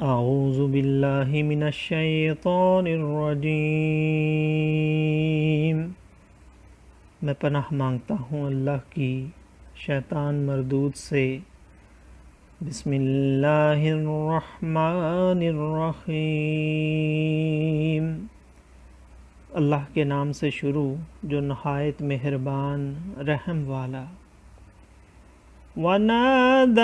اعوذ باللہ من الشیطان الرجیم۔ میں پناہ مانگتا ہوں اللہ کی شیطان مردود سے۔ بسم اللہ الرحمن الرحیم۔ اللہ کے نام سے شروع جو نہایت مہربان رحم والا۔ وَنَادَى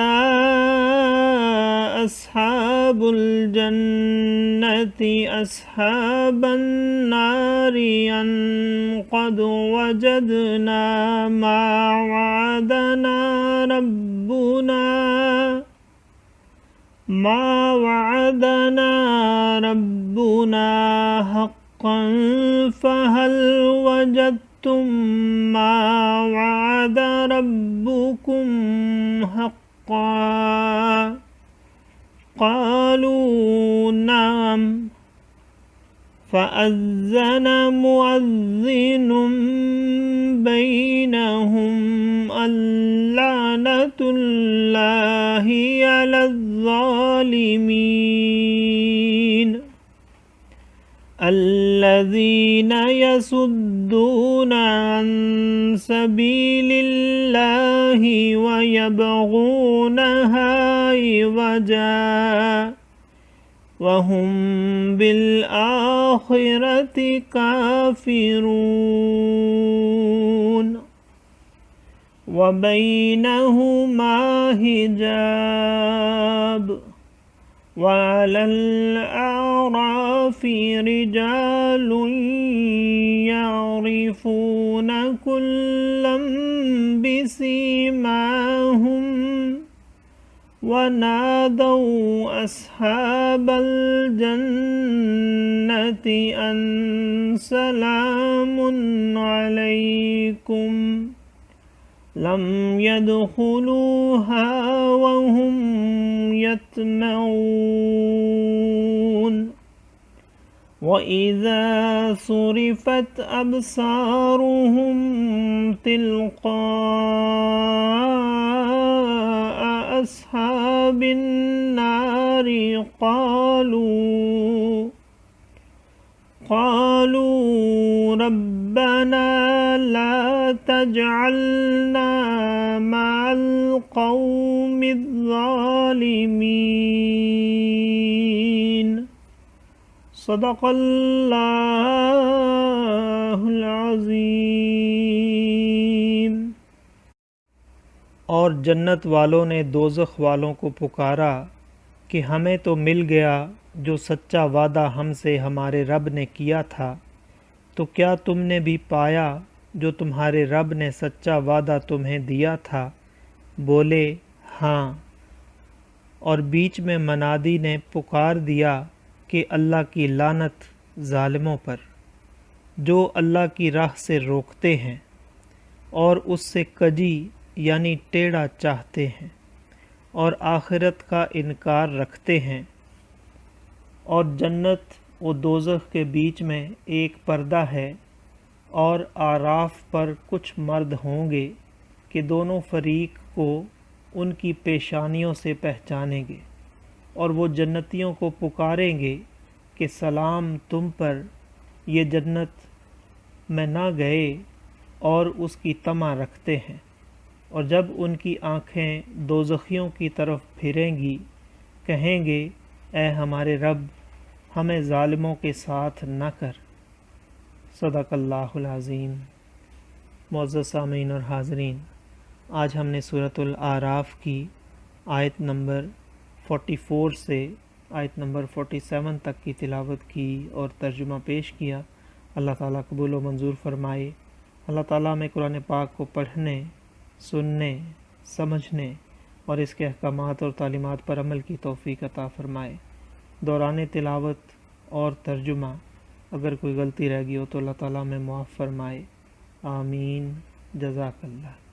أَصْحَابُ الْجَنَّةِ أَصْحَابَ النَّارِ أَنْ قَدْ وَجَدْنَا مَا وَعَدَنَا رَبُّنَا حَقًّا فَهَلْ وَجَدتُّم مَّا وَعَدَ رَبُّكُمْ حَقًّا؟ قَالُوا نَعَمْ فَأَذَّنَ مُؤَذِّنٌ بَيْنَهُمْ اللَّعْنَةُ اللَّهِ عَلَى الظَّالِمِينَ الَّذِينَ يَصُدُّونَ عَن سَبِيلِ اللَّهِ وَيَبْغُونَهَا عِوَجًا وَهُمْ بِالْآخِرَةِ كَافِرُونَ وَبَيْنَهُمَا حِجَابٌ وَعَلَى الْأَعْرَافِ رِجَالٌ يَعْرِفُونَ كُلًّا بِسِيمَاهُمْ وَنَادَوْا أَصْحَابَ الْجَنَّةِ أَنْ سَلَامٌ عَلَيْكُمْ لَمْ يَدْخُلُوهَا وَهُمْ يَطْمَعُونَ وَإِذَا صُرِفَتْ أَبْصَارُهُمْ تِلْقَاءَ أَصْحَابِ النَّارِ قَالُوا رَبَّنَا لَا تَجْعَلْنَا مَعَ الْقَوْمِ الظَّالِمِينَ صدق اللہ العظیم۔ اور جنت والوں نے دوزخ والوں کو پکارا کہ ہمیں تو مل گیا جو سچا وعدہ ہم سے ہمارے رب نے کیا تھا، تو کیا تم نے بھی پایا جو تمہارے رب نے سچا وعدہ تمہیں دیا تھا؟ بولے ہاں۔ اور بیچ میں منادی نے پکار دیا کہ اللہ کی لعنت ظالموں پر، جو اللہ کی راہ سے روکتے ہیں اور اس سے کجی یعنی ٹیڑھا چاہتے ہیں اور آخرت کا انکار رکھتے ہیں۔ اور جنت و دوزخ کے بیچ میں ایک پردہ ہے، اور آراف پر کچھ مرد ہوں گے کہ دونوں فریق کو ان کی پیشانیوں سے پہچانیں گے، اور وہ جنتیوں کو پکاریں گے کہ سلام تم پر، یہ جنت میں نہ گئے اور اس کی طمع رکھتے ہیں۔ اور جب ان کی آنکھیں دوزخیوں کی طرف پھریں گی، کہیں گے اے ہمارے رب، ہمیں ظالموں کے ساتھ نہ کر۔ صدق اللہ العظیم۔ معزز سامعین اور حاضرین، آج ہم نے سورۃ الاعراف کی آیت نمبر 44 سے آیت نمبر 47 تک کی تلاوت کی اور ترجمہ پیش کیا۔ اللہ تعالیٰ قبول و منظور فرمائے۔ اللہ تعالیٰ میں قرآن پاک کو پڑھنے، سننے، سمجھنے اور اس کے احکامات اور تعلیمات پر عمل کی توفیق عطا فرمائے۔ دوران تلاوت اور ترجمہ اگر کوئی غلطی رہ گئی ہو تو اللہ تعالیٰ میں معاف فرمائے۔ آمین۔ جزاک اللہ۔